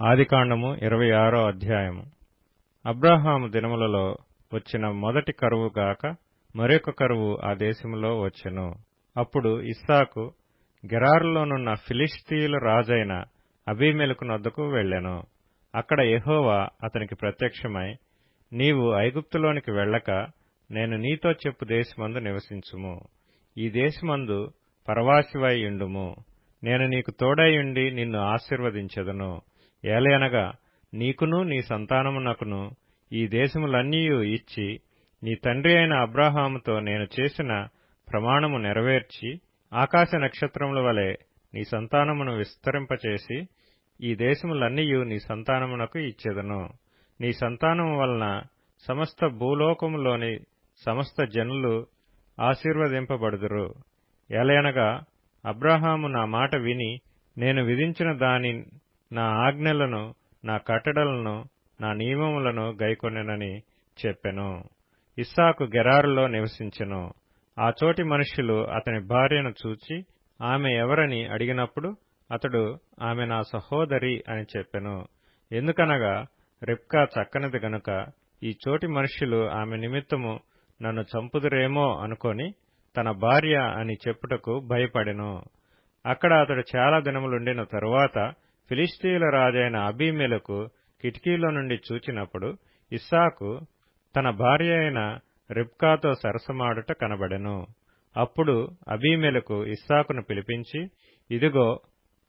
ఆదికాండము 26 అధ్యాయము. అబ్రాహాము దినములలో వచ్చిన మొదటి కరువు గాక మరొక కరువు ఆ దేశములో వచ్చెను. అప్పుడు ఇస్సాకు గెరారులోనున్న ఫిలిష్తీయుల రాజైన అబీమెలెకునొద్దకు వెళ్ళెను. అక్కడ యెహోవా అతనికి ప్రత్యక్షమై, నీవు ఐగుప్తులోనికి వెళ్ళక నేను నీతో చెప్పు దేశమందు నివసించుము. ఈ దేశమందు పరవాసివై యుండుము. నేను నీకు తోడైయుండి నిన్ను ఆశీర్వదించెదను. ఏలయనగా నీకును నీ సంతానమునకును ఈ దేశములన్నీయు ఇచ్చి నీ తండ్రి అయిన అబ్రాహాముతో నేను చేసిన ప్రమాణము నెరవేర్చి ఆకాశ నక్షత్రముల వలె నీ సంతానమును విస్తరింపచేసి ఈ దేశములన్నీయు నీ సంతానమునకు ఇచ్చెదను. నీ సంతానము వలన సమస్త భూలోకములోని సమస్త జనులు ఆశీర్వదింపబడుదురు. ఏలయనగా అబ్రాహాము నా మాట విని నేను విధించిన దాని నా ఆజ్ఞలను, నా కట్టడలను, నా నియమములను గైకొనెనని చెప్పెను. ఇస్సాకు గెరారులో నివసించెను. ఆ చోటి మనుష్యులు అతని భార్యను చూచి ఆమె ఎవరని అడిగినప్పుడు అతడు ఆమె నా సహోదరి అని చెప్పెను. ఎందుకనగా రిబ్కా చక్కనిది గనుక ఈ చోటి మనుష్యులు ఆమె నిమిత్తము నన్ను చంపుదురేమో అనుకొని తన భార్య అని చెప్పుటకు భయపడెను. అక్కడ అతడు చాలా దినములుండిన తరువాత ఫిలిష్తీయుల రాజైన అబీమెలెకు కిటికీలో నుండి చూచినప్పుడు ఇస్సాకు తన భార్య అయిన రిబ్కాతో సరసమాడుట కనబడెను. అప్పుడు అబీమెలెకు ఇస్సాకును పిలిపించి, ఇదిగో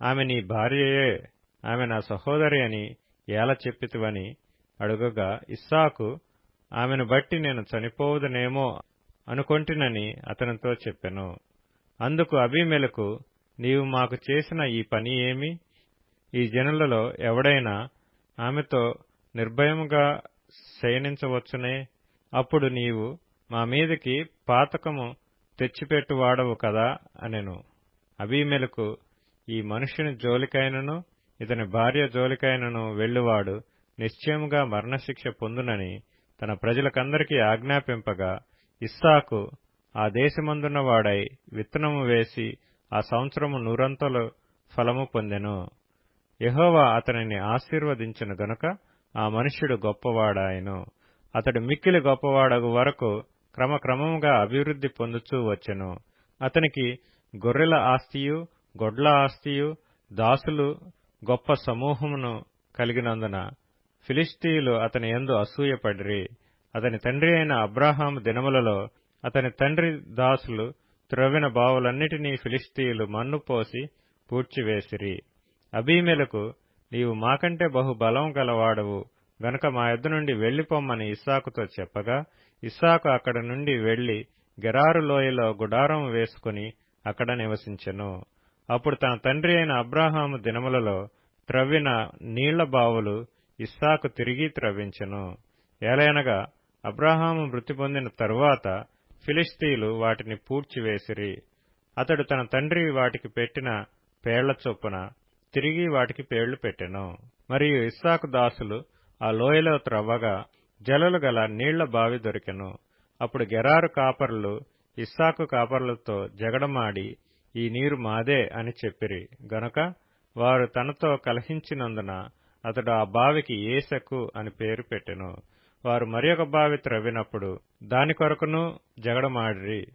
ఆమె నీ భార్యయే, ఆమె నా సహోదరి అని ఏల చెప్పితివని అడుగగా ఇస్సాకు ఆమెను బట్టి నేను చనిపోవుదనేమో అనుకొంటినని అతనితో చెప్పెను. అందుకు అబీమెలెకు, నీవు మాకు చేసిన ఈ పని ఏమి? ఈ జనులలో ఎవడైనా ఆమెతో నిర్భయముగా శయనించవచ్చునే? అప్పుడు నీవు మా మీదికి పాతకము తెచ్చిపెట్టువాడవు కదా అనెను. అబీమెలెకు, ఈ మనుష్యుని జోలికైనను ఇతని భార్య జోలికైనను వెళ్ళువాడు నిశ్చయముగా మరణశిక్ష పొందునని తన ప్రజలకందరికీ ఆజ్ఞాపింపగా ఇస్సాకు ఆ దేశమందున్నవాడై విత్తనము వేసి ఆ సంవత్సరము నూరంతలు ఫలము పొందెను. యెహోవా అతనిని ఆశీర్వదించెను గనుక ఆ మనుష్యుడు గొప్పవాడాయెను. అతడు మిక్కిలి గొప్పవాడగు వరకు క్రమక్రమముగా అభివృద్ధి పొందుచూ వచ్చెను. అతనికి గొర్రెల ఆస్తియు, గొడ్ల ఆస్తియు, దాసులు గొప్ప సమూహమును కలిగినందున ఫిలిష్తీయులు అతని యందు అసూయపడిరి. అతని తండ్రి అయిన అబ్రాహాము దినములలో అతని తండ్రి దాసులు త్రవ్విన బావులన్నిటినీ ఫిలిష్తీయులు మన్ను పోసి పూడ్చివేసిరి. అబీమెలెకు, నీవు మాకంటే బహు బలం గలవాడవు గనుక మా యొద్ద నుండి వెళ్లిపొమ్మని ఇస్సాకుతో చెప్పగా ఇస్సాకు అక్కడ నుండి వెళ్లి గెరారు లోయలో గుడారం వేసుకుని అక్కడ నివసించెను. అప్పుడు తన తండ్రి అయిన అబ్రాహాము దినములలో త్రవ్విన నీళ్ల బావులు ఇస్సాకు తిరిగి త్రవ్వించెను. ఏలయనగా అబ్రాహాము మృతి పొందిన తరువాత ఫిలిష్తీయులు వాటిని పూడ్చివేసిరి. అతడు తన తండ్రి వాటికి పెట్టిన పేళ్ల చొప్పున తిరిగి వాటికి పేళ్లు పెట్టెను. మరియు ఇస్సాకు దాసులు ఆ లోయలో త్రవ్వగా జలలు గల నీళ్ల బావి దొరికెను. అప్పుడు గెరారు కాపరులు ఇస్సాకు కాపరులతో జగడమాడి, ఈ నీరు మాదే అని చెప్పిరి గనుక వారు తనతో కలహించినందున అతడు ఆ బావికి ఏసెకు అని పేరు పెట్టెను. వారు మరియొక బావి త్రవ్వినప్పుడు దాని కొరకును జగడమాడిరి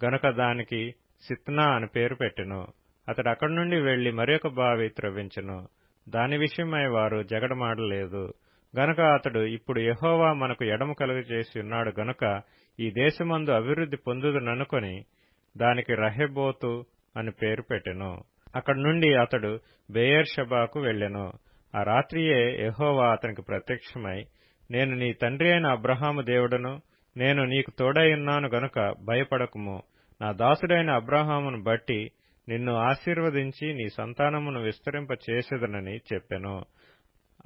గనుక దానికి సిత్నా అని పేరు పెట్టెను. అతడు అక్కడి నుండి వెళ్లి మరియొక బావి త్రవ్వించెను. దాని విషయమై వారు జగడమాడలేదు గనుక అతడు, ఇప్పుడు యెహోవా మనకు ఎడము కలుగజేసి ఉన్నాడు గనుక ఈ దేశమందు అభివృద్ధి పొందుదుననుకొని దానికి రహెబోతు అని పేరు పెట్టెను. అక్కడి నుండి అతడు బెయేర్షెబాకు వెళ్ళెను. ఆ రాత్రియే యెహోవా అతనికి ప్రత్యక్షమై, నేను నీ తండ్రి అయిన అబ్రాహాము దేవుడను, నేను నీకు తోడైయున్నాను గనుక భయపడకుము. నా దాసుడైన అబ్రాహామును బట్టి నిన్ను ఆశీర్వదించి నీ సంతానమును విస్తరింపచేసెదనని చెప్పెను.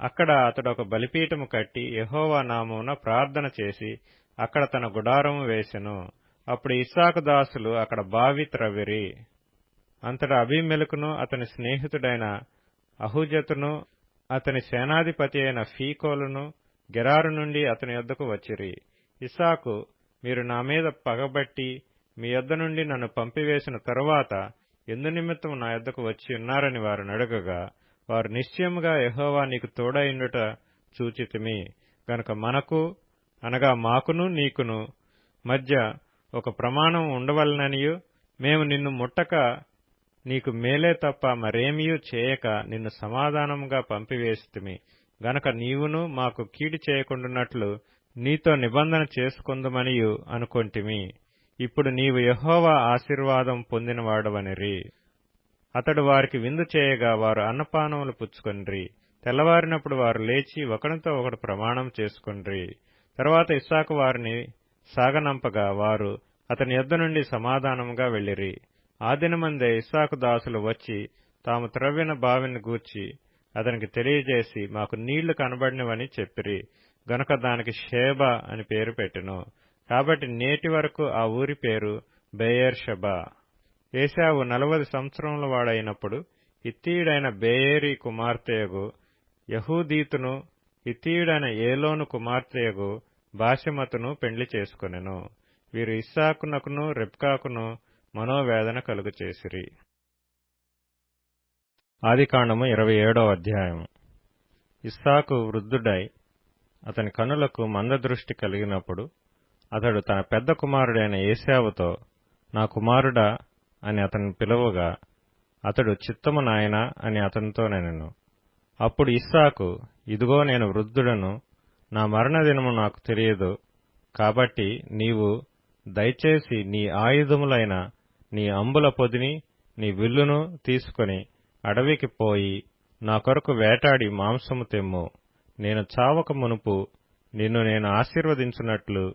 అక్కడ అతడు ఒక బలిపీఠము కట్టి యెహోవా నామమున ప్రార్థన చేసి అక్కడ తన గుడారము వేసెను. అప్పుడు ఇస్సాకు దాసులు అక్కడ బావి త్రవ్విరి. అంతటా అబీమెలెకును అతని స్నేహితుడైన అహుజతును అతని సేనాధిపతి అయిన ఫీకోలును గెరారు నుండి అతని యొద్దకు వచ్చిరి. ఇస్సాకు, మీరు నా మీద పగబట్టి మీ యొద్ద నుండి నన్ను పంపివేసిన తరువాత ఎందునిమిత్తము నా యొద్దకు వచ్చి ఉన్నారని వారిని అడగగా వారు నిశ్చయముగా యెహోవా నీకు తోడైయుండుట చూచితిమి గనుక మనకు అనగా మాకును నీకును మధ్య ఒక ప్రమాణం ఉండవలననియు మేము నిన్ను ముట్టక నీకు మేలే తప్ప మరేమియూ చేయక నిన్ను సమాధానముగా పంపివేసితిమి గనక నీవును మాకు కీడు చేయకుండునట్లు నీతో నిబంధన చేసుకొందుమనియు అనుకొంటిమి. ఇప్పుడు నీవు యెహోవా ఆశీర్వాదం పొందినవాడవనిరి. అతడు వారికి విందు చేయగా వారు అన్నపానములు పుచ్చుకొనిరి. తెల్లవారినప్పుడు వారు లేచి ఒకనితో ఒకడు ప్రమాణం చేసుకొనిరి. తరువాత ఇస్సాకు వారిని సాగనంపగా వారు అతని యొద్ద నుండి సమాధానముగా వెళ్ళిరి. ఆ దినమందే ఇస్సాకు దాసులు వచ్చి తాము త్రవ్విన బావిని గూర్చి అతనికి తెలియజేసి మాకు నీళ్లు కనబడినవని చెప్పిరి. గనుక దానికి షేబా అని పేరు పెట్టెను. కాబట్టి నేటి వరకు ఆ ఊరి పేరు బెయేర్షెబా. ఏశావు 40 సంవత్సరముల వాడైనప్పుడు హిత్తీయుడైన బెయేరీ కుమార్తెయగు యహూదీతును హిత్తీయుడైన ఏలోను కుమార్తెయగు బాశెమతును పెండ్లి చేసుకొనెను. వీరు ఇస్సాకునకును రెబ్కాకును మనోవేదన కలుగచేసిరి. ఆదికాండము 27వ అధ్యాయము. ఇస్సాకు వృద్ధుడై అతని కనులకు మందదృష్టి కలిగినప్పుడు అతడు తన పెద్ద కుమారుడైన ఏశావుతో నా కుమారుడా అని అతన్ని పిలువగా అతడు చిత్తము నాయనా అని అతనితో నెనెను. అప్పుడు ఇస్సాకు ఇదిగో నేను వృద్ధుడను, నా మరణదినము నాకు తెలియదు, కాబట్టి నీవు దయచేసి నీ ఆయుధములైన నీ అంబుల పొదిని నీ విల్లును తీసుకొని అడవికి పోయి నా కొరకు వేటాడి మాంసము తెమ్ము. నేను చావక మునుపు నిన్ను నేను ఆశీర్వదించున్నట్లు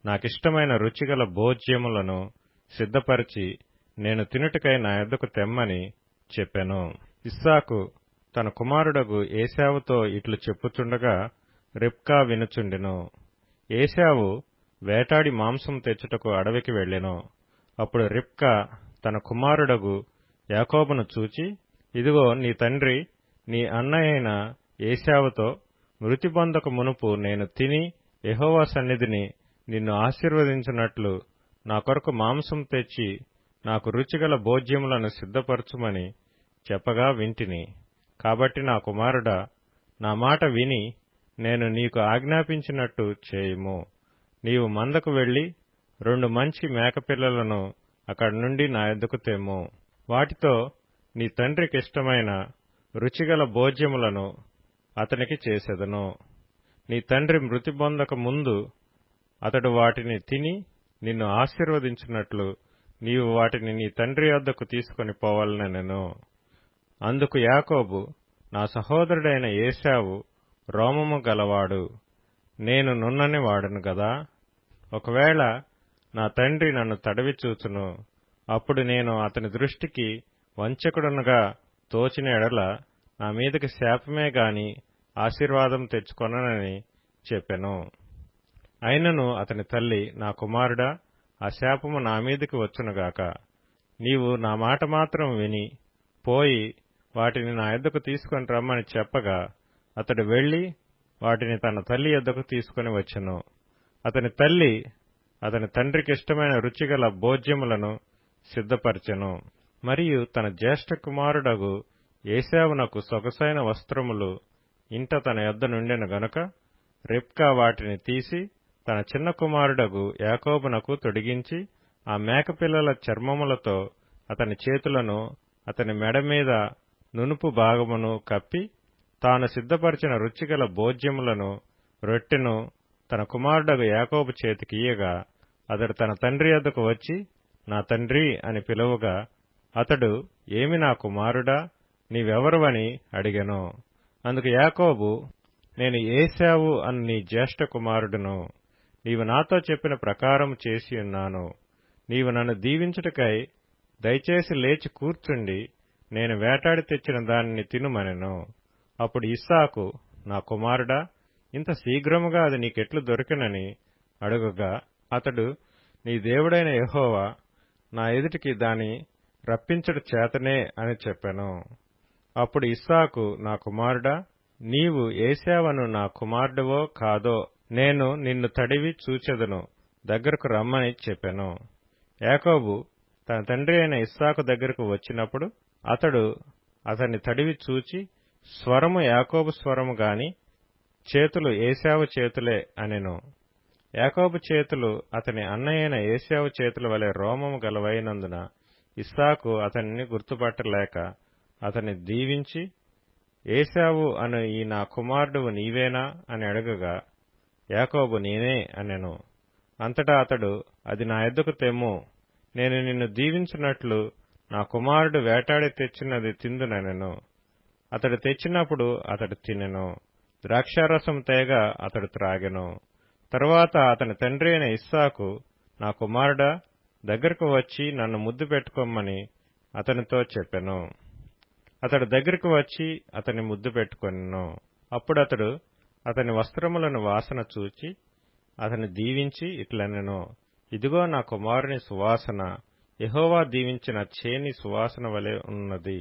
నాకిష్టమైన రుచిగల భోజ్యములను సిద్ధపరిచి నేను తినుటకై నా యొద్దకు తెమ్మని చెప్పెను. ఇస్సాకు తన కుమారుడగు ఏశావుతో ఇట్లు చెప్పుచుండగా రిబ్కా వినుచుండెను. ఏశావు వేటాడి మాంసం తెచ్చుటకు అడవికి వెళ్ళెను. అప్పుడు రిబ్కా తన కుమారుడగు యాకోబును చూచి, ఇదిగో నీ తండ్రి నీ అన్నయైన ఏశావుతో మృతి పొందక మునుపు నేను తిని యెహోవా సన్నిధిని నిన్ను ఆశీర్వదించినట్లు నా కొరకు మాంసం తెచ్చి నాకు రుచిగల భోజ్యములను సిద్ధపరచుమని చెప్పగా వింటిని. కాబట్టి నా కుమారుడా, నా మాట విని నేను నీకు ఆజ్ఞాపించినట్టు చేయుము. నీవు మందకు వెళ్లి 2 మంచి మేకపిల్లలను అక్కడి నుండి నా యొద్దకు తెమ్ము. వాటితో నీ తండ్రికిష్టమైన రుచిగల భోజ్యములను అతనికి చేసెదను. నీ తండ్రి మృతి పొందక ముందు అతడు వాటిని తిని నిన్ను ఆశీర్వదించినట్లు నీవు వాటిని నీ తండ్రి వద్దకు తీసుకొని పోవాలనెను. అందుకు యాకోబు, నా సహోదరుడైన ఏశావు రోమము గలవాడు, నేను నున్నని వాడను గదా. ఒకవేళ నా తండ్రి నన్ను తడవి చూచును, అప్పుడు నేను అతని దృష్టికి వంచకుడనుగా తోచిన ఎడల నా మీదకి శాపమే గాని ఆశీర్వాదం తెచ్చుకొననని చెప్పెను. అయినను అతని తల్లి, నా కుమారుడా, ఆ శాపము నా మీదకి వచ్చునుగాక. నీవు నా మాట మాత్రం విని పోయి వాటిని నా యొద్దకు తీసుకొని రమ్మని చెప్పగా అతడు వెళ్లి వాటిని తన తల్లి యొద్దకు తీసుకొని వచ్చెను. అతని తల్లి అతని తండ్రికిష్టమైన రుచిగల భోజ్యములను సిద్ధపరచెను. మరియు తన జ్యేష్ఠ కుమారుడగు ఏశావునకు సొగసైన వస్త్రములు ఇంట తన యొద్ద నుండెను గనుక రిబ్కా వాటిని తీసి తన చిన్న కుమారుడగు యాకోబునకు తొడిగించి ఆ మేకపిల్లల చర్మములతో అతని చేతులను అతని మెడ మీద నునుపు భాగమును కప్పి తాను సిద్ధపరిచిన రుచిగల భోజ్యములను రొట్టెను తన కుమారుడగు యాకోబు చేతికియ్యగా అతడు తన తండ్రి యొద్దకు వచ్చి నా తండ్రి అని పిలువగా అతడు, ఏమి నా కుమారుడా, నీవెవరువని అడిగెను. అందుకు యాకోబు, నేను ఏశావు అను నీ జ్యేష్ఠ కుమారుడును. నీవు నాతో చెప్పిన ప్రకారం చేసియున్నాను. నీవు నన్ను దీవించుటకై దయచేసి లేచి కూర్చుండి నేను వేటాడి తెచ్చిన దానిని తినుమనెను. అప్పుడు ఇస్సాకు, నా కుమారుడా, ఇంత శీఘ్రముగా అది నీకెట్లు దొరికినని అడుగగా అతడు, నీ దేవుడైన యెహోవా నా ఎదుటికి దాని రప్పించుట చేతనే అని చెప్పెను. అప్పుడు ఇస్సాకు, నా కుమారుడా, నీవు ఏశావను నా కుమారుడివో కాదో నేను నిన్ను తడివి చూచెదను, దగ్గరకు రమ్మని చెప్పెను. యాకోబు తన తండ్రి అయిన ఇస్సాకు దగ్గరకు వచ్చినప్పుడు అతడు అతన్ని తడివి చూచి స్వరము యాకోబు స్వరము గాని చేతులు ఏశావు చేతులే అనెను. యాకోబు చేతులు అతని అన్నయైన ఏశావు చేతుల వలె రోమము గలవైనందున ఇస్సాకు అతనిని గుర్తుపట్టలేక అతని దీవించి, ఏశావు అను ఈ నా కుమారుడువు నీవేనా అని అడగగా, యాకోబు నేనే అనెను. అంతటా అతడు, అది నా యొద్దకు తెమ్ము, నేను నిన్ను దీవించినట్లు నా కుమారుడు వేటాడి తెచ్చినది తిందునెను. అతడు తెచ్చినప్పుడు అతడు తినెను. ద్రాక్షారసం తేగ అతడు త్రాగెను. తరువాత అతని తండ్రి అయిన ఇస్సాకు, నా కుమారుడా, దగ్గరకు వచ్చి నన్ను ముద్దు పెట్టుకోమని అతనితో చెప్పెను. అతడు దగ్గరకు వచ్చి అతని ముద్దు పెట్టుకొనెను. అప్పుడతడు అతని వస్త్రములను వాసన చూచి అతని దీవించి ఇట్లనెను, ఇదిగో నా కుమారుని సువాసన యెహోవా దీవించిన చేని సువాసన వలె ఉన్నది.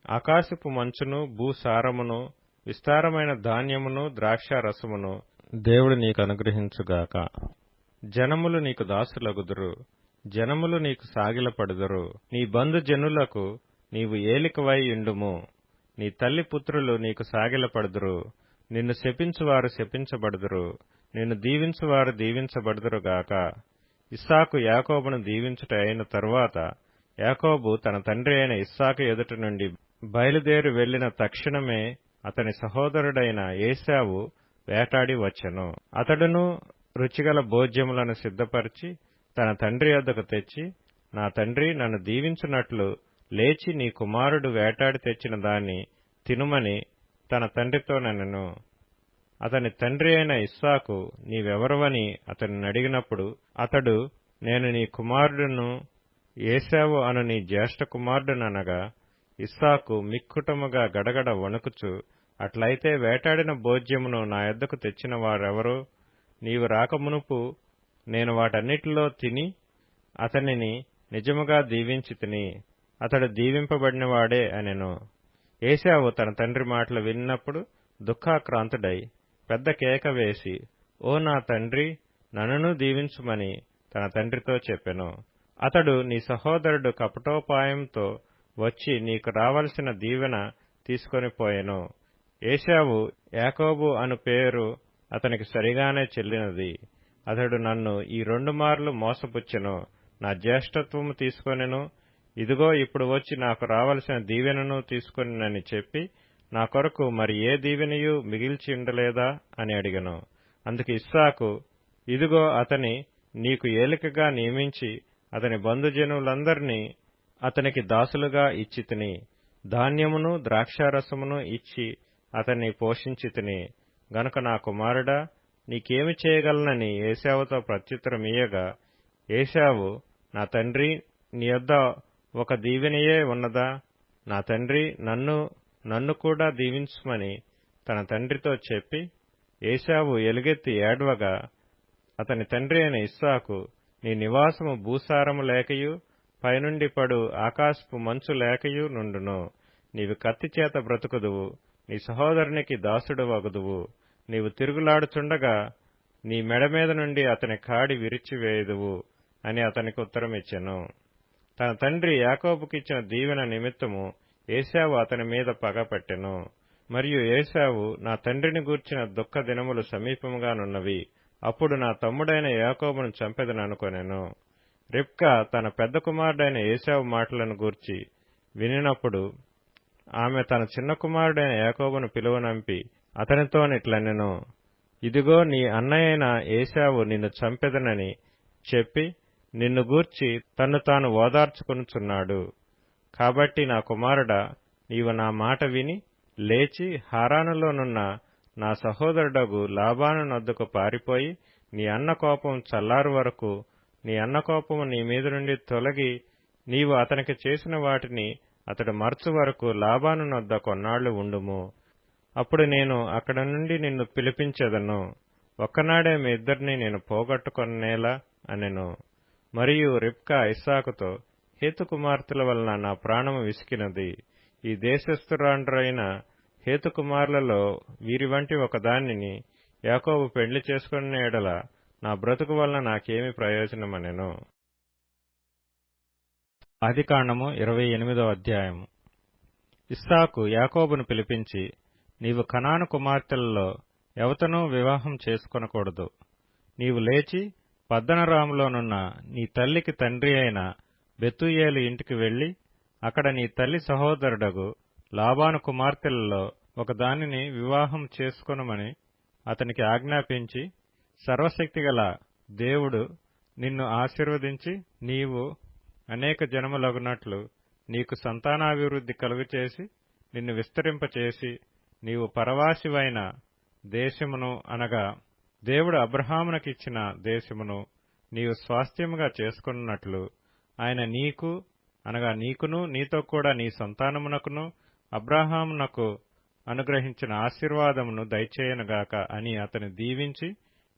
ఆకాశపు మంచును భూసారమును విస్తారమైన ధాన్యమును ద్రాక్షారసమును దేవుడు నీకు అనుగ్రహించుగాక. జనములు నీకు దాసులగుదురు, జనములు నీకు సాగిలపడుదురు. నీ బంధుజనులకు నీవు ఏలికవై యుండుము. నీ తల్లి పుత్రులు నీకు సాగిలపడుదురు. నిన్ను శపించువారు శపించబడుదురు, నిన్ను దీవించువారు దీవించబడుదురుగాక. ఇస్సాకు యాకోబును దీవించుట అయిన తరువాత యాకోబు తన తండ్రి అయిన ఇస్సాకు ఎదుట నుండి బయలుదేరి వెళ్లిన తక్షణమే అతని సహోదరుడైన ఏశావు వేటాడి వచ్చెను. అతడును రుచిగల భోజ్యములను సిద్ధపరిచి తన తండ్రి వద్దకు తెచ్చి, నా తండ్రి నన్ను దీవించున్నట్లు లేచి నీ కుమారుడు వేటాడి తెచ్చిన దాన్ని తినుమని తన తండ్రితో నెనెను. అతని తండ్రి అయిన ఇస్సాకు, నీవెవరవని అతనిని అడిగినప్పుడు అతడు, నేను నీ కుమారుడును ఏశావు అను నీ జ్యేష్ఠ కుమారుడుననగా, ఇస్సాకు మిక్కుటముగా గడగడ వణుకుచు, అట్లయితే వేటాడిన భోజ్యమును నా యొద్దకు తెచ్చిన వారెవరో? నీవు రాకమునుపు నేను వాటన్నిటిలో తిని అతనిని నిజముగా దీవించి తిని, అతడు దీవింపబడినవాడే అనెను. ఏశావు తన తండ్రి మాటలు విన్నప్పుడు దుఃఖాక్రాంతుడై పెద్ద కేక వేసి, ఓ నా తండ్రి, నన్నును దీవించుమని తన తండ్రితో చెప్పెను. అతడు, నీ సహోదరుడు కపటోపాయంతో వచ్చి నీకు రావలసిన దీవెన తీసుకొని పోయెను. ఏశావు యాకోబు అను పేరు అతనికి సరిగానే చెల్లినది. అతడు నన్ను ఈ 2 మార్లు మోసపుచ్చెను, నా జ్యేష్ఠత్వము తీసుకొనెను, ఇదిగో ఇప్పుడు వచ్చి నాకు రావలసిన దీవెనను తీసుకొనినని చెప్పి, నా కొరకు మరి ఏ దీవెనయూ మిగిల్చి ఉండలేదా అని అడిగెను. అందుకు ఇస్సాకు, ఇదిగో అతని నీకు ఏలికగా నియమించి అతని బంధుజనులందరినీ అతనికి దాసులుగా ఇచ్చితిని, ధాన్యమును ద్రాక్షారసమును ఇచ్చి అతన్ని పోషించితిని గనుక నా కుమారుడా, నీకేమి చేయగలనని ఏశావుతో ప్రత్యుత్తరమియ్యగా, ఏశావు, నా తండ్రి, నీ యొద్ద ఒక దీవెనయే ఉన్నదా? నా తండ్రి, నన్ను కూడా దీవించుమని తన తండ్రితో చెప్పి, ఏశావు ఎలుగెత్తి ఏడ్వగా, అతని తండ్రి అయిన ఇస్సాకు, నీ నివాసము భూసారము లేకయు పైనుండి పడు ఆకాశపు మంచు లేకయు నుండును. నీవు కత్తిచేత బ్రతుకుదువు, నీ సహోదరునికి దాసుడు వగుదువు. నీవు తిరుగులాడుచుండగా నీ మెడ మీద నుండి అతని కాడి విరిచివేయుదువు అని అతనికి ఉత్తరమిచ్చెను. తన తండ్రి యాకోబుకిచ్చిన దీవెన నిమిత్తము ఏశావు అతని మీద పగపట్టెను. మరియు ఏశావు, నా తండ్రిని గూర్చిన దుఃఖ దినములు సమీపముగానున్నవి, అప్పుడు నా తమ్ముడైన యాకోబును చంపెదననుకొనెను. రిబ్కా తన పెద్ద కుమారుడైన ఏశావు మాటలను గూర్చి వినినప్పుడు ఆమె తన చిన్న కుమారుడైన యాకోబును పిలువనంపి అతనితోనిట్లనెను, ఇదిగో నీ అన్నయైన ఏశావు నిన్ను చంపెదనని చెప్పి నిన్ను గూర్చి తన్ను తాను ఓదార్చుకొనుచున్నాడు. కాబట్టి నా కుమారుడా, నీవు నా మాట విని లేచి హారానులోనున్న నా సహోదరుడగు లాబాను నొద్దకు పారిపోయి నీ అన్న కోపం చల్లారు వరకు, నీ అన్న కోపము నీ మీద నుండి తొలగి నీవు అతనికి చేసిన వాటిని అతడు మరచు వరకు లాబాను నొద్ద కొన్నాళ్లు ఉండుము. అప్పుడు నేను అక్కడ నుండి నిన్ను పిలిపించెదను. ఒక్కనాడే మీ ఇద్దరిని నేను పోగొట్టుకొనేలా అనెను. మరియు రిబ్కా ఇస్సాకుతో, హేతు కుమార్తెల వలన నా ప్రాణము విసికినది. ఈ దేశస్థురాండ్రైన హేతు కుమారులలో వీరి వంటి ఒకదానిని యాకోబు పెండ్లి చేసుకున్న ఎడల నా బ్రతుకు వలన నాకేమి ప్రయోజనమనెను. ఆదికాండము 28వ అధ్యాయము. ఇస్సాకు యాకోబును పిలిపించి, నీవు కనాను కుమార్తెలలో ఎవతనూ వివాహం చేసుకొనకూడదు. నీవు లేచి పద్దనరాములోనున్న నీ తల్లికి తండ్రి అయిన బెతూయేలు ఇంటికి వెళ్లి, అక్కడ నీ తల్లి సహోదరుడగు లాబాను కుమార్తెలలో ఒకదానిని వివాహం చేసుకొనుమని అతనికి ఆజ్ఞాపించి, సర్వశక్తిగల దేవుడు నిన్ను ఆశీర్వదించి, నీవు అనేక జనములగునట్లు నీకు సంతానాభివృద్ధి కలుగచేసి, నిన్ను విస్తరింపచేసి, నీవు పరవాసివైన దేశమును అనగా దేవుడు అబ్రహామునకిచ్చిన దేశమును నీవు స్వాస్థ్యముగా చేసుకున్నట్లు ఆయన నీకు అనగా నీకును నీతో కూడా నీ సంతానమునకును అబ్రహామునకు అనుగ్రహించిన ఆశీర్వాదమును దయచేయనుగాక అని అతని దీవించి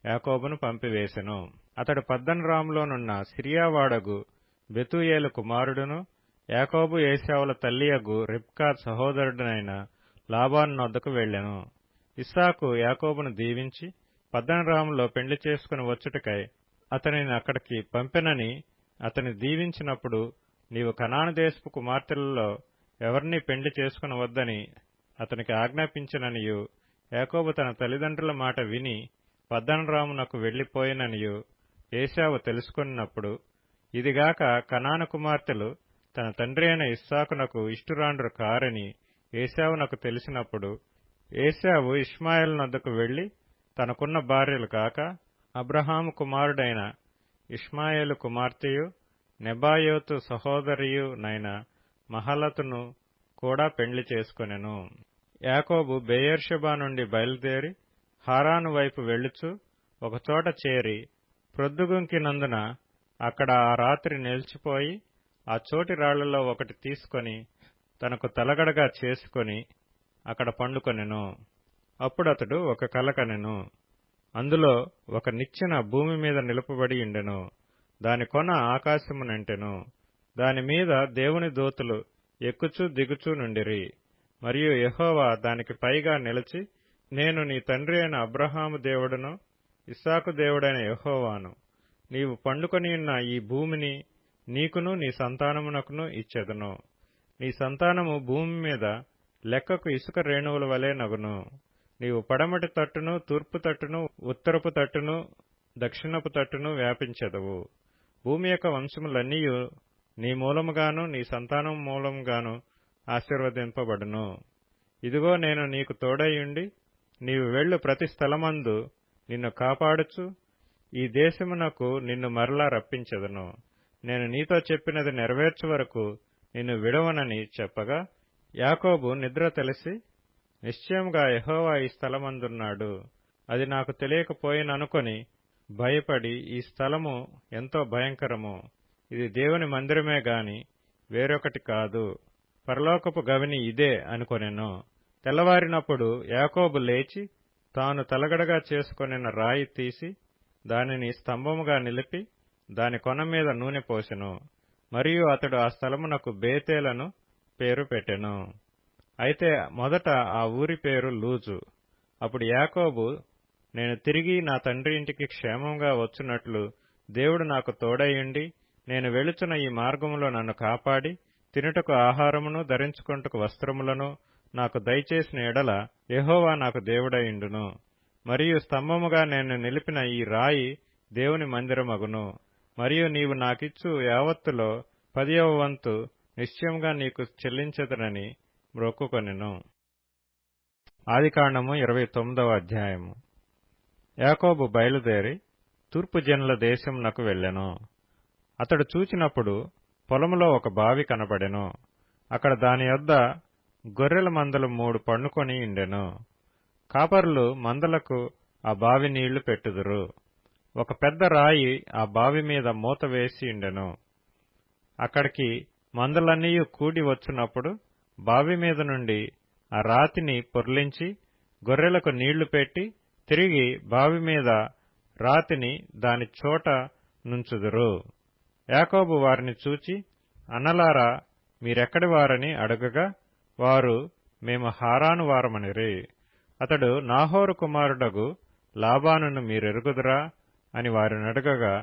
యాకోబును పంపివేసెను. అతడు పద్దనరాములోనున్న సిరియావాడగు బెతూయేలు కుమారుడును యాకోబు ఏశావుల తల్లియగు రిబ్కా సహోదరుడనైన లాబాను నొద్దకు వెళ్లెను. ఇస్సాకు యాకోబును దీవించి పద్దనరాములో పెండ్లి చేసుకుని వచ్చుటకై అతనిని అక్కడికి పంపెనని అతని దీవించినప్పుడు, నీవు కనాను దేశపు కుమార్తెలలో ఎవరినీ పెండ్లి చేసుకునవద్దని అతనికి ఆజ్ఞాపించిననియు, యాకోబు తన తల్లిదండ్రుల మాట విని పద్దనరామునకు వెళ్లిపోయిననియు ఏశావు తెలుసుకున్నప్పుడు, ఇదిగాక కనాను కుమార్తెలు తన తండ్రి అయిన ఇస్సాకునకు ఇష్టురాండ్రు కారని ఏశావునకు తెలిసినప్పుడు, ఏశావు ఇష్మాయేలు నొద్దకు వెళ్లి తనకున్న భార్యలు కాక అబ్రహాము కుమారుడైన ఇష్మాయేలు కుమార్తెయు నెబాయోతు సహోదరియు నైన మహలతును కూడా పెండ్లి చేసుకొనెను. యాకోబు బెయేర్షెబా నుండి బయలుదేరి హారాను వైపు వెళ్ళుచు ఒకచోట చేరి ప్రొద్దుగుంకినందున అక్కడ ఆ రాత్రి నిలిచిపోయి, ఆ చోటి రాళ్లలో ఒకటి తీసుకొని తనకు తలగడగా చేసుకొని అక్కడ పండుకొనెను. అప్పుడతడు ఒక కల కనెను. అందులో ఒక నిచ్చెన భూమి మీద నిలుపబడి ఉండెను. దాని కొన ఆకాశమునంటెను. దానిమీద దేవుని దూతలు ఎక్కుచూ దిగుచూ నుండిరి. మరియు యెహోవా దానికి పైగా నిలిచి, నేను నీ తండ్రి అయిన అబ్రహాము దేవుడను ఇస్సాకు దేవుడైన యెహోవాను. నీవు పండుకొనియున్న ఈ భూమిని నీకును నీ సంతానమునకును ఇచ్చెదను. నీ సంతానము భూమి మీద లెక్కకు ఇసుక రేణువుల వలె నగును. నీవు పడమటి తట్టును, తూర్పు తట్టును, ఉత్తరపు తట్టును, దక్షిణపు తట్టును వ్యాపించెదవు. భూమి యొక్క వంశములన్నీయు నీ మూలముగాను నీ సంతానం మూలముగాను ఆశీర్వదింపబడును. ఇదిగో నేను నీకు తోడైయుండి నీవు వెళ్ళు ప్రతి స్థలమందు నిన్ను కాపాడుచు ఈ దేశమునకు నిన్ను మరలా రప్పించెదను. నేను నీతో చెప్పినది నెరవేర్చు వరకు నిన్ను విడవనని చెప్పగా, యాకోబు నిద్ర తెలిసి, నిశ్చయముగా యెహోవా ఈ స్థలమందున్నాడు, అది నాకు తెలియకపోయిననుకొని భయపడి, ఈ స్థలము ఎంతో భయంకరము, ఇది దేవుని మందిరమే గాని వేరొకటి కాదు, పరలోకపు గవిని ఇదే అనుకొనెను. తెల్లవారినప్పుడు యాకోబు లేచి తాను తలగడగా చేసుకొనిన రాయి తీసి దానిని స్తంభముగా నిలిపి దాని కొన మీద నూనె పోసెను. మరియు అతడు ఆ స్థలమునకు బేతేలను పేరు పెట్టెను. అయితే మొదట ఆ ఊరి పేరు లూజు. అప్పుడు యాకోబు, నేను తిరిగి నా తండ్రి ఇంటికి క్షేమంగా వచ్చునట్లు దేవుడు నాకు తోడైయుండి నేను వెళుచున్న ఈ మార్గములో నన్ను కాపాడి తినుటకు ఆహారమును ధరించుకొనుటకు వస్త్రములను నాకు దయచేసిన ఎడల యెహోవా నాకు దేవుడైయుండును. మరియు స్తంభముగా నేను నిలిపిన ఈ రాయి దేవుని మందిరమగును. మరియు నీవు నాకిచ్చు యావత్తులో 10వ వంతు నిశ్చయముగా నీకు చెల్లించెదనని మ్రొక్కుకొనెను. ఆదికాండము 29వ అధ్యాయము. యాకోబు బయలుదేరి తూర్పు జనుల దేశమునకు వెళ్ళెను. అతడు చూచినప్పుడు పొలములో ఒక బావి కనబడెను. అక్కడ దాని యొద్ద గొర్రెల మందలు 3 పండుకొని ఉండెను. కాపరులు మందలకు ఆ బావి నీళ్లు పెట్టుదురు. ఒక పెద్ద రాయి ఆ బావి మీద మూత వేసి ఉండెను. అక్కడికి మందలన్నీయు కూడి వచ్చునప్పుడు బావి మీద నుండి ఆ రాతిని పొర్లించి గొర్రెలకు నీళ్లు పెట్టి తిరిగి బావి మీద రాతిని దాని చోట నుంచుదురు. యాకోబు వారిని చూచి, అన్నలారా, మీరెక్కడి వారని అడుగగా వారు, మేము హారాను వారమనిరి. అతడు, నాహోరు కుమారుడగు లాబానును మీరెరుగుదురా అని వారిని అడగగా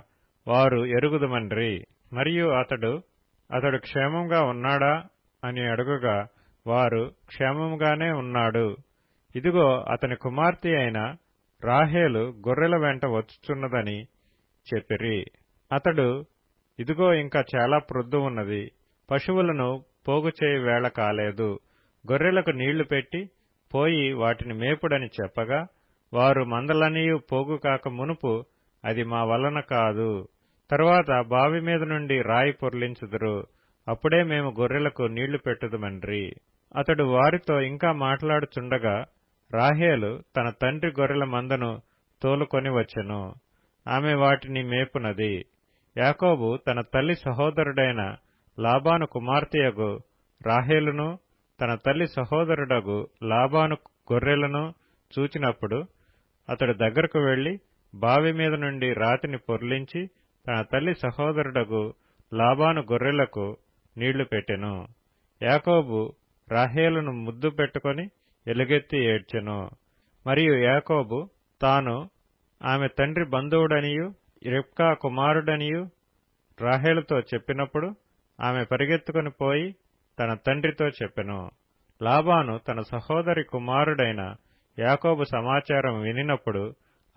వారు ఎరుగుదుమనిరి. మరియు అతడు క్షేమంగా ఉన్నాడా అని అడుగగా వారు క్షేమముగానే ఉన్నాడు. ఇదిగో అతని కుమార్తె అయిన రాహేలు గొర్రెల వెంట వచ్చుచున్నదని చెప్పిరి. అతడు, ఇదిగో ఇంకా చాలా ప్రొద్దు ఉన్నది, పశువులను పోగు చేయి వేళ కాలేదు, గొర్రెలకు నీళ్లు పెట్టి పోయి వాటిని మేపుడని చెప్పగా, వారు మందలనియు పోగు కాక మునుపు అది మా వలన కాదు, తరువాత బావి మీద నుండి రాయి పొర్లించుదురు, అప్పుడే మేము గొర్రెలకు నీళ్లు పెట్టుదుమండ్రి. అతడు వారితో ఇంకా మాట్లాడుచుండగా రాహేలు తన తండ్రి గొర్రెల మందను తోలుకొని వచ్చెను. ఆమె వాటిని మేపునది. యాకోబు తన తల్లి సహోదరుడైన లాబాను కుమార్తెయగు రాహేలును తన తల్లి సహోదరుడగు లాబాను గొర్రెలను చూచినప్పుడు అతడు దగ్గరకు వెళ్లి బావి మీద నుండి రాతిని పొర్లించి తన తల్లి సహోదరుడగు లాబాను గొర్రెలకు నీళ్లు పెట్టెను. యాకోబు రాహేలును ముద్దు పెట్టుకొని ఎలుగెత్తి ఏడ్చెను. మరియు యాకోబు తాను ఆమె తండ్రి బంధువుడనియు రిబ్కా కుమారుడనియు రాహేలుతో చెప్పినప్పుడు ఆమె పరిగెత్తుకుని పోయి తన తండ్రితో చెప్పెను. లాబాను తన సహోదరి కుమారుడైన యాకోబు సమాచారం వినినప్పుడు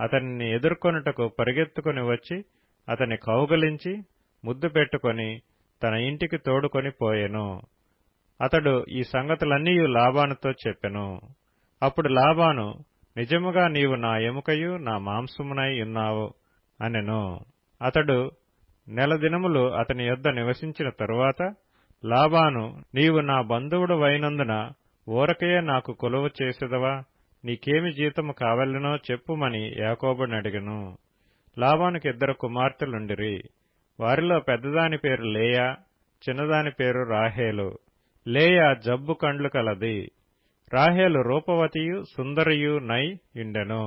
అతనిని ఎదుర్కొనుటకు పరిగెత్తుకుని వచ్చి అతని కౌగలించి ముద్దు పెట్టుకొని తన ఇంటికి తోడుకొని పోయెను. అతడు ఈ సంగతులన్నీ లాబానుతో చెప్పెను. అప్పుడు లాబాను, నిజముగా నీవు నా ఎముకయు నా మాంసమునై ఉన్నావు అనెను. అతడు నెల దినములు అతని యొద్ద నివసించిన తరువాత లాబాను, నీవు నా బంధువుడవైనందున ఊరకయే నాకు కొలువు చేసెదవా, నీకేమి జీతము కావలెనో చెప్పుమని యాకోబునడిగెను. లాబానుకి 2 కుమార్తెలుండిరి. వారిలో పెద్దదాని పేరు లేయా, చిన్నదాని పేరు రాహేలు. లేయా జబ్బు కండ్లు కలది. రాహేలు రూపవతియు సుందరియు నై యుండెను.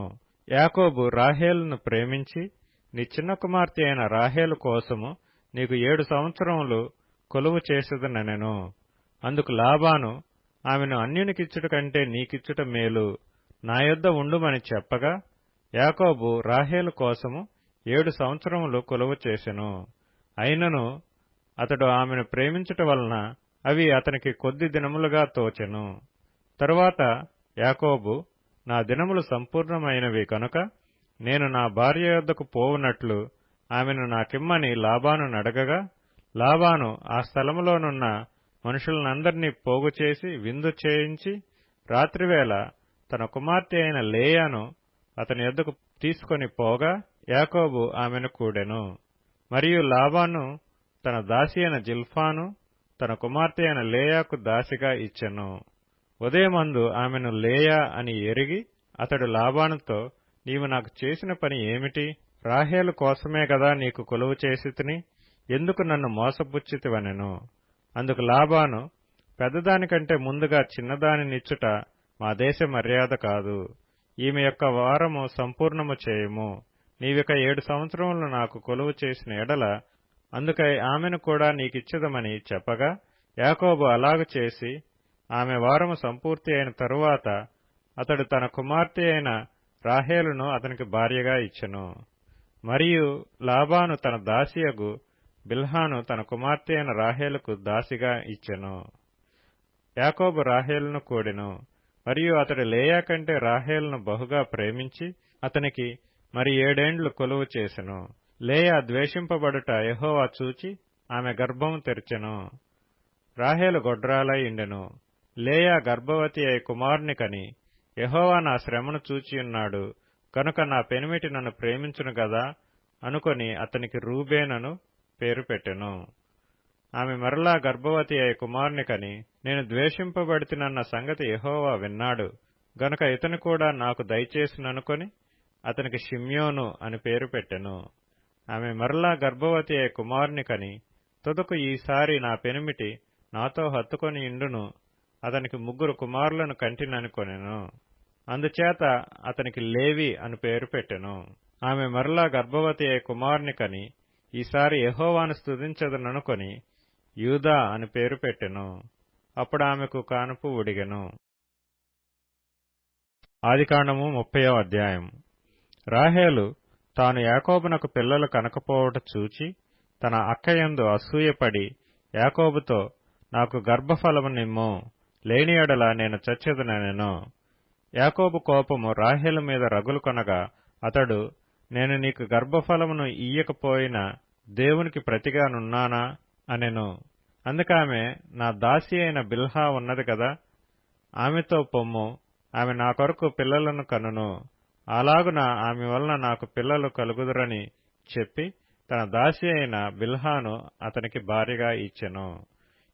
యాకోబు రాహేలును ప్రేమించి, నీ చిన్న కుమార్తె అయిన రాహేలు కోసము నీకు 7 సంవత్సరములు కొలువు చేసేదనెను. అందుకు లాబాను, ఆమెను అన్యునికిచ్చుట కంటే నీకిచ్చుట మేలు, నా యొద్ద ఉండుమని చెప్పగా, యాకోబు రాహేలు కోసము 7 సంవత్సరములు కొలువు చేసెను. అయినను అతడు ఆమెను ప్రేమించుట వలన అవి అతనికి కొద్ది దినములుగా తోచెను. తరువాత యాకోబు, నా దినములు సంపూర్ణమైనవి కనుక నేను నా భార్య యొద్దకు పోవునట్లు ఆమెను నాకిమ్మని లాబాను నడగగా, లాబాను ఆ స్థలములోనున్న మనుషులనందరినీ పోగు చేసి విందు చేయించి రాత్రివేళ తన కుమార్తె అయిన లేయాను అతని యొద్దకు తీసుకొని పోగా యాకోబు ఆమెను కూడెను. మరియు లాబాను తన దాసి అయిన జిల్పాను తన కుమార్తె అయిన లేయాకు దాసిగా ఇచ్చెను. ఉదయమందు ఆమెను లేయా అని ఎరిగి అతడు లాబానుతో, నీవు నాకు చేసిన పని ఏమిటి? రాహేలు కోసమే గదా నీకు కొలువు చేసితిని, ఎందుకు నన్ను మోసపుచ్చితివనెను. అందుకు లాబాను, పెద్దదానికంటే ముందుగా చిన్నదానినిచ్చుట మా దేశ మర్యాద కాదు, ఈమె యొక్క వారము సంపూర్ణము చేయము, నీవిక 7 సంవత్సరములు నాకు కొలువు చేసిన ఎడల అందుకై ఆమెను కూడా నీకిచ్చెదమని చెప్పగా, యాకోబు అలాగు చేసి ఆమె వారము సంపూర్తి అయిన తరువాత అతడు తన కుమార్తె అయిన రాహేలును అతనికి భార్యగా ఇచ్చెను. మరియు లాబాను తన దాసియగు బిల్హాను తన కుమార్తె అయిన రాహేలుకు దాసిగా ఇచ్చెను. యాకోబు రాహేలును కూడెను. మరియు అతడు లేయా కంటే రాహేలును బహుగా ప్రేమించి అతనికి మరి 7 ఏండ్లు కొలువు చేసెను. లేయా ద్వేషింపబడుట యెహోవా చూచి ఆమె గర్భము తెరిచెను. రాహేలు గొడ్రాలై ఉండెను. లేయా గర్భవతి అయి కుమారుని కని, యెహోవా నా శ్రమను చూచియున్నాడు కనుక నా పెనిమిటి నన్ను ప్రేమించును గదా అనుకొని అతనికి రూబేనను పేరు పెట్టెను. ఆమె మరలా గర్భవతి అయి కుమారుని కని, నేను ద్వేషింపబడితినన్న సంగతి యెహోవా విన్నాడు గనుక ఇతను కూడా నాకు దయచేసిననుకొని అతనికి షిమ్యోను అని పేరు పెట్టెను. ఆమె మరలా గర్భవతి అయి కుమారుని కని, తుదకు ఈసారి నా పెనిమిటి నాతో హత్తుకొని ఇండును, అతనికి 3 కుమారులను కంటిననుకొనెను. అందుచేత అతనికి లేవి అని పేరు పెట్టెను. ఆమె మరలా గర్భవతి అయి కుమారుని కని, ఈసారి యెహోవాను స్తుతించదననుకొని యూదా అని పేరు పెట్టెను. అప్పుడు ఆమెకు కానుపు ఉడిగెను. ఆదికాండము 30వ అధ్యాయం. రాహేలు తాను యాకోబునకు పిల్లలు కనకపోవట చూచి తన అక్కయందు అసూయపడి యాకోబుతో, నాకు గర్భఫలము నిమ్ము, లేని ఎడల నేను చచ్చెదనెను. యాకోబు కోపము రాహేలు మీద రగులు కొనగా అతడు, నేను నీకు గర్భఫలమును ఇయ్యకపోయినా దేవునికి ప్రతిగానున్నానా అనెను. అందుకామె, నా దాసి అయిన బిల్హా ఉన్నది కదా, ఆమెతో పొమ్ము, ఆమె నా కొరకు పిల్లలను కనును, అలాగున ఆమె వలన నాకు పిల్లలు కలుగుదురని చెప్పి తన దాసి అయిన బిల్హాను అతనికి భార్యగా ఇచ్చెను.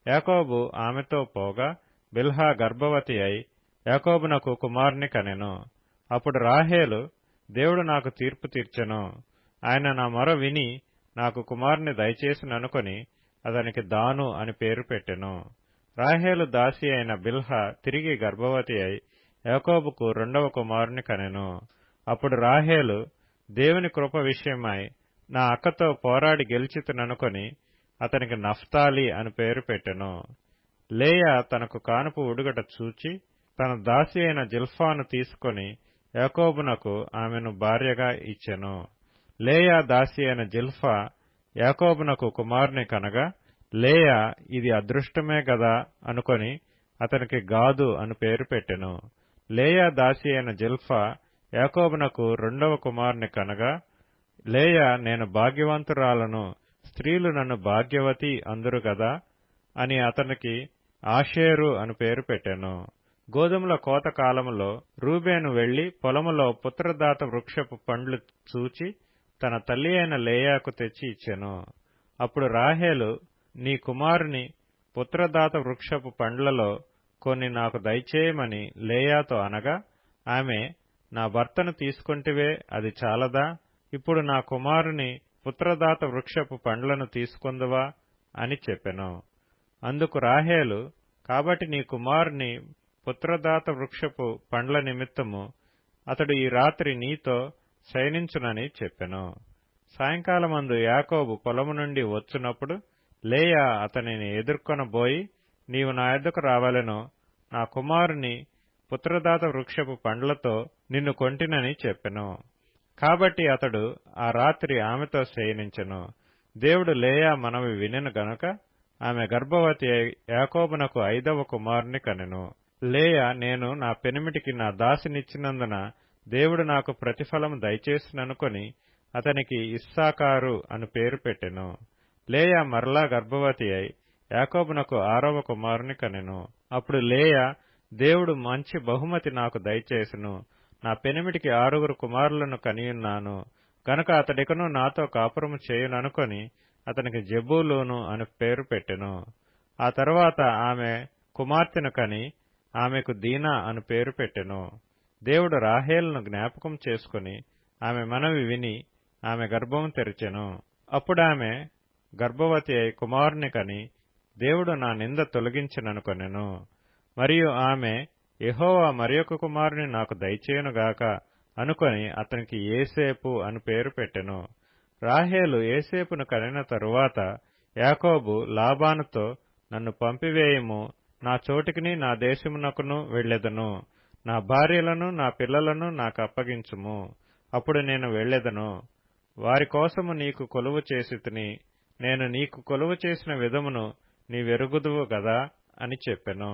యాకోబు ఆమెతో పోగా బిల్హా గర్భవతి అయి యాకోబునకు కుమారుని కనెను. అప్పుడు రాహేలు, దేవుడు నాకు తీర్పు తీర్చెను, ఆయన నా మొర విని నాకు కుమారుని దయచేసిననుకొని అతనికి దాను అని పేరు పెట్టెను. రాహేలు దాసి అయిన బిల్హా తిరిగి గర్భవతి అయి యాకోబుకు రెండవ కుమారుని కనెను. అప్పుడు రాహేలు, దేవుని కృప విషయమై నా అక్కతో పోరాడి గెలిచితుననుకొని అతనికి నఫ్తాలి అని పేరు పెట్టెను. లేయా తనకు కానుపు ఉడుగట చూచి తన దాసి అయిన జిల్ఫాను తీసుకొని యాకోబునకు ఆమెను భార్యగా ఇచ్చెను. లేయా దాసి అయిన జిల్ఫా యాకోబునకు కుమారుని కనగా లేయా ఇది అదృష్టమే గదా అనుకొని అతనికి గాదు అని పేరు పెట్టెను. లేయా దాసి అయిన జిల్ఫా యాకోబునకు రెండవ కుమారుని కనగా లేయా, నేను భాగ్యవంతురాలను, స్త్రీలు నన్ను భాగ్యవతి అందురు గదా అని అతనికి ఆషేరు అని పేరు పెట్టెను. గోధుమల కోత కాలములో రూబేను వెళ్లి పొలములో పుత్రదాత వృక్షపు పండ్లు చూచి తన తల్లి అయిన లేయాకు తెచ్చి ఇచ్చెను. అప్పుడు రాహేలు, నీ కుమారుని పుత్రదాత వృక్షపు పండ్లలో కొన్ని నాకు దయచేయమని లేయాతో అనగా ఆమె, నా భర్తను తీసుకొంటివే, అది చాలదా? ఇప్పుడు నా కుమారుని పుత్రదాత వృక్షపు పండ్లను తీసుకొందువా అని చెప్పెను. అందుకు రాహేలు, కాబట్టి నీ కుమారుని పుత్రదాత వృక్షపు పండ్ల నిమిత్తము అతడు ఈ రాత్రి నీతో శయనించునని చెప్పెను. సాయంకాలమందు యాకోబు పొలము నుండి వచ్చునప్పుడు లేయా అతనిని ఎదుర్కొనబోయి, నీవు నా యొద్దకు రావలెను, నా కుమారుని పుత్రదాత వృక్షపు పండ్లతో నిన్ను కొంటినని చెప్పెను. కాబట్టి అతడు ఆ రాత్రి ఆమెతో శయనించెను. దేవుడు లేయా మనవి వినెను గనుక ఆమె గర్భవతి యాకోబునకు 5వ కుమారుని కనెను. లేయా, నేను నా పెనిమిటికి నా దాసినిచ్చినందున దేవుడు నాకు ప్రతిఫలము దయచేసిననుకొని అతనికి ఇస్సాకారు అని పేరు పెట్టెను. లేయా మరలా గర్భవతి అయి యాకోబునకు 6వ కుమారుని కనెను. అప్పుడు లేయా, దేవుడు మంచి బహుమతి నాకు దయచేసెను, నా పెనిమిటికి 6 కుమారులను కనియున్నాను గనక అతడికను నాతో కాపురము చేయుననుకొని అతనికి జెబూలూను అని పేరు పెట్టెను. ఆ తరువాత ఆమె కుమార్తెను కని ఆమెకు దీనా అని పేరు పెట్టెను. దేవుడు రాహేలును జ్ఞాపకం చేసుకుని ఆమె మనవి విని ఆమె గర్భము తెరిచెను. అప్పుడామె గర్భవతి అయి కుమారుని కని దేవుడు నా నింద తొలగించెననుకొనెను. మరియు ఆమె, యెహోవా మరియొక కుమారుని నాకు దయచేయునుగాక అనుకొని అతనికి ఏసేపు అని పేరు పెట్టెను. రాహేలు ఏసేపును కనిన తరువాత యాకోబు లాబానుతో, నన్ను పంపివేయుము, నా చోటికిని నా దేశమునకును వెళ్ళెదను, నా భార్యలను నా పిల్లలను నాకు అప్పగించుము, అప్పుడు నేను వెళ్ళెదను, వారి కోసము నీకు కొలువు చేసితిని, నేను నీకు కొలువు చేసిన విధమును నీవెరుగుదువు గదా అని చెప్పెను.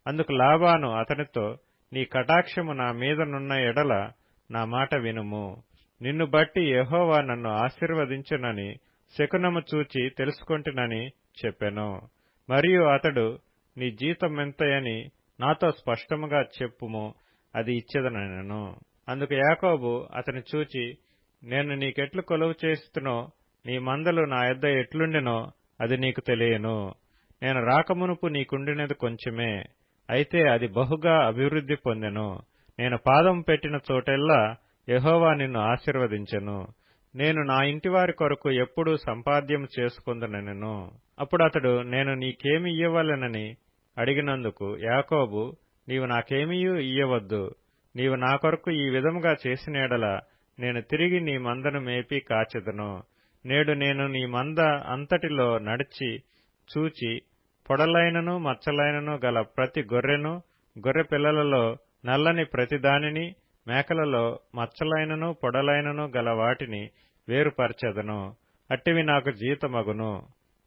అందుకు లాబాను అతనితో, నీ కటాక్షము నా మీదనున్న ఎడల నా మాట వినుము, నిన్ను బట్టి యెహోవా నన్ను ఆశీర్వదించునని శకునము చూచి తెలుసుకొంటినని చెప్పెను. మరియు అతడు, నీ జీతమెంతయని నాతో స్పష్టముగా చెప్పుము, అది ఇచ్చెదనెను. అందుకు యాకోబు అతని చూచి, నేను నీకెట్లు కొలువు చేస్తునో నీ మందలు నా యొద్ద ఎట్లుండెనో అది నీకు తెలియను. నేను రాకమునుపు నీకుండినది కొంచెమే, అయితే అది బహుగా అభివృద్ధి పొందెను. నేను పాదం పెట్టిన చోటెల్లా యెహోవా నిన్ను ఆశీర్వదించెను. నేను నా ఇంటివారి కొరకు ఎప్పుడూ సంపాద్యం చేసుకొందునెను. అప్పుడు అతడు, నేను నీకేమి ఇయ్యవలెనని అడిగినందుకు యాకోబు, నీవు నాకేమీయూ ఇయ్యవద్దు, నీవు నా కొరకు ఈ విధముగా చేసిన యెడల నేను తిరిగి నీ మందను మేపి కాచెదను. నేడు నేను నీ మంద అంతటిలో నడిచి చూచి పొడలైనను మచ్చలైనను గల ప్రతి గొర్రెను, గొర్రె పిల్లలలో నల్లని ప్రతిదానిని, మేకలలో మచ్చలైనను పొడలైనను గల వాటిని వేరుపరచెదను, అట్టివి నాకు జీతమగును.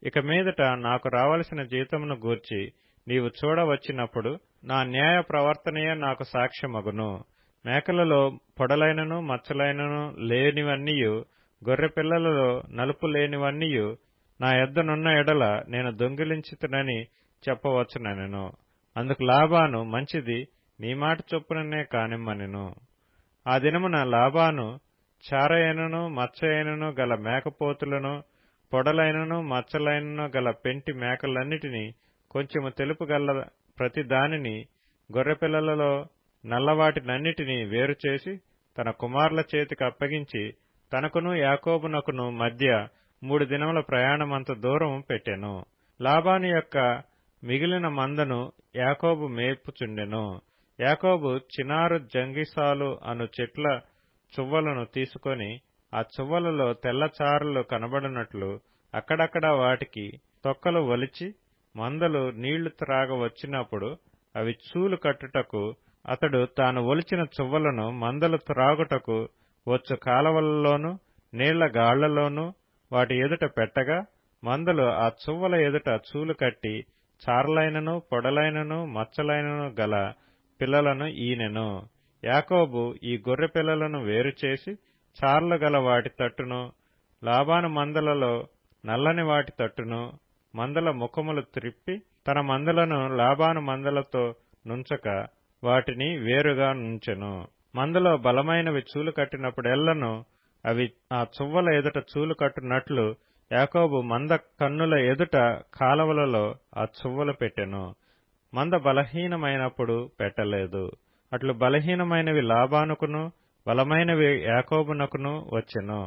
ఇక మీదట నాకు రావలసిన జీతమును గూర్చి నీవు చూడవచ్చినప్పుడు నా న్యాయ ప్రవర్తనయే నాకు సాక్ష్యమగును. మేకలలో పొడలైనను మచ్చలైనను లేనివన్నీయు, గొర్రెపిల్లలలో నలుపు లేనివన్నీయు నా యొద్దనున్న ఎడల నేను దొంగిలించితినని చెప్పవచ్చునెను. అందుకు లాబాను, మంచిది, నీ మాట చొప్పుననే కానిమ్మనెను. ఆ దినమున లాబాను చారయైనను మచ్చయైనను గల మేకపోతులను, పొడలైనను మచ్చలైనను గల పెంటి మేకలన్నిటినీ, కొంచెము తెలుపు గల ప్రతి దానిని, గొర్రెపిల్లలలో నల్లవాటినన్నిటినీ వేరుచేసి తన కుమారుల చేతికి అప్పగించి తనకును యాకోబునకును మధ్య 3 దినముల ప్రయాణమంత దూరం పెట్టెను. లాబాను యొక్క మిగిలిన మందను యాకోబు మేపుచుండెను. యాకోబు చినారు జంగిసాలు అను చెట్ల చువ్వలను తీసుకొని ఆ చువ్వలలో తెల్లచారలు కనబడినట్లు అక్కడక్కడ వాటికి తొక్కలు ఒలిచి, మందలు నీళ్లు త్రాగ వచ్చినప్పుడు అవి చూలు కట్టుటకు అతడు తాను ఒలిచిన చువ్వలను మందలు త్రాగుటకు వచ్చు కాలవలలోను నీళ్ల గాళ్లలోనూ వాటి ఎదుట పెట్టగా, మందలు ఆ చువ్వల ఎదుట చూలు కట్టి చారలైనను పొడలైనను మచ్చలైనను గల పిల్లలను ఈనెను. యాకోబు ఈ గొర్రె పిల్లలను వేరుచేసి చారలు గల వాటి తట్టును, లాబాను మందలలో నల్లని వాటి తట్టును, మందల ముఖములు త్రిప్పి తన మందలను లాబాను మందలతో నుంచక వాటిని వేరుగా నుంచెను. మందలో బలమైనవి చూలు కట్టినప్పుడెల్లను అవి ఆ చువ్వల ఎదుట చూలు కట్టునట్లు యాకోబు మంద కన్నుల ఎదుట కాలవలలో ఆ చువ్వలు పెట్టెను. మంద బలహీనమైనప్పుడు పెట్టలేదు. అట్లు బలహీనమైనవి లాబానుకును బలమైనవి యాకోబునకును వచ్చెను.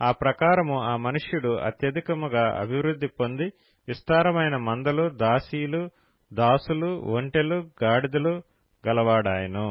ఆ ప్రకారము ఆ మనుష్యుడు అత్యధికముగా అభివృద్ధి పొంది విస్తారమైన మందలు, దాసీలు, దాసులు, ఒంటెలు, గాడిదలు గలవాడాయెను.